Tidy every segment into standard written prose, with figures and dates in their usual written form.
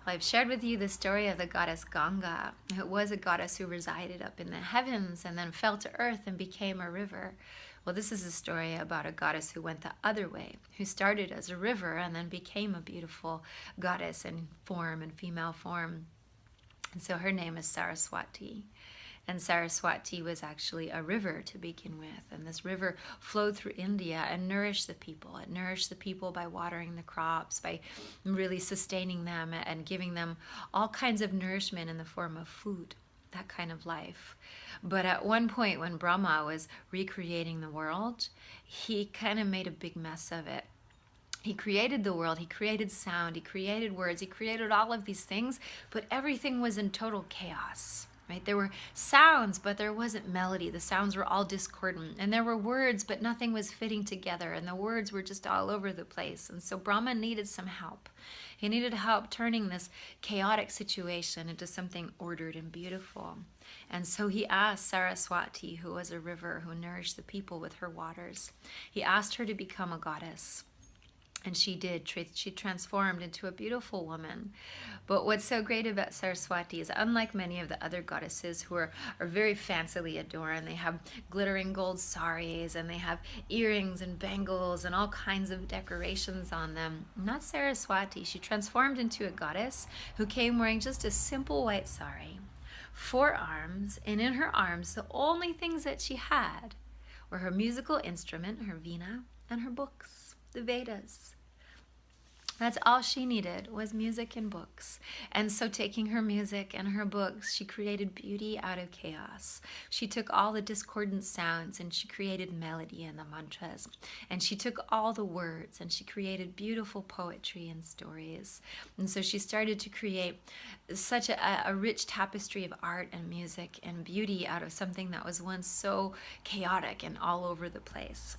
Well, I've shared with you the story of the goddess Ganga. It was a goddess who resided up in the heavens and then fell to earth and became a river. Well, this is a story about a goddess who went the other way, who started as a river and then became a beautiful goddess in form and female form. And so her name is Saraswati. And Saraswati was actually a river to begin with. And this river flowed through India and nourished the people. It nourished the people by watering the crops, by really sustaining them and giving them all kinds of nourishment in the form of food, that kind of life. But at one point when Brahma was recreating the world, he kind of made a big mess of it. He created the world, he created sound, he created words, he created all of these things, but everything was in total chaos. Right? There were sounds, but there wasn't melody. The sounds were all discordant. And there were words, but nothing was fitting together. And the words were just all over the place. And so Brahma needed some help. He needed help turning this chaotic situation into something ordered and beautiful. And so he asked Saraswati, who was a river who nourished the people with her waters, he asked her to become a goddess. And she did. She transformed into a beautiful woman. But what's so great about Saraswati is, unlike many of the other goddesses who are very fancily adorned, they have glittering gold saris and they have earrings and bangles and all kinds of decorations on them. Not Saraswati. She transformed into a goddess who came wearing just a simple white sari, 4 arms, and in her arms the only things that she had were her musical instrument, her veena, and her books, the Vedas. That's all she needed, was music and books. And so taking her music and her books, she created beauty out of chaos. She took all the discordant sounds and she created melody in the mantras. And she took all the words and she created beautiful poetry and stories. And so she started to create such a rich tapestry of art and music and beauty out of something that was once so chaotic and all over the place.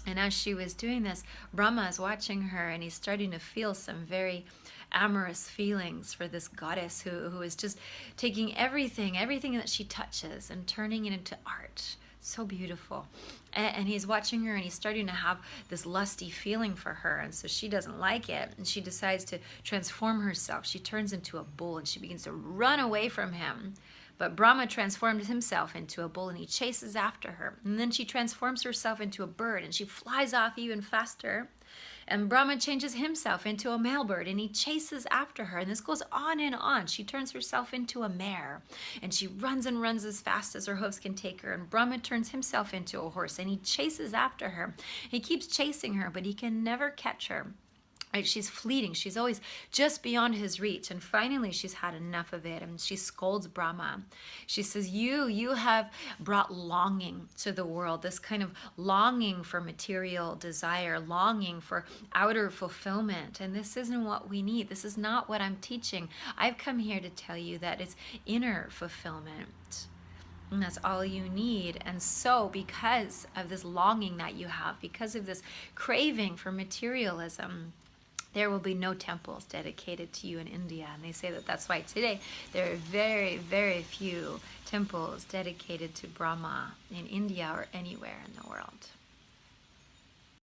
And as she was doing this, Brahma is watching her and he's starting to feel some very amorous feelings for this goddess who is just taking everything that she touches and turning it into art. So beautiful. And he's watching her and he's starting to have this lusty feeling for her. And so she doesn't like it. And she decides to transform herself. She turns into a bull and she begins to run away from him. But Brahma transformed himself into a bull and he chases after her. And then she transforms herself into a bird and she flies off even faster. And Brahma changes himself into a male bird and he chases after her. And this goes on and on. She turns herself into a mare and she runs and runs as fast as her hoofs can take her. And Brahma turns himself into a horse and he chases after her. He keeps chasing her, but he can never catch her. Right, she's fleeting. She's always just beyond his reach. And finally, she's had enough of it. And she scolds Brahma. She says, you have brought longing to the world, this kind of longing for material desire, longing for outer fulfillment. And this isn't what we need. This is not what I'm teaching. I've come here to tell you that it's inner fulfillment. And that's all you need. And so because of this longing that you have, because of this craving for materialism, there will be no temples dedicated to you in India. And they say that that's why today there are very, very few temples dedicated to Brahma in India or anywhere in the world.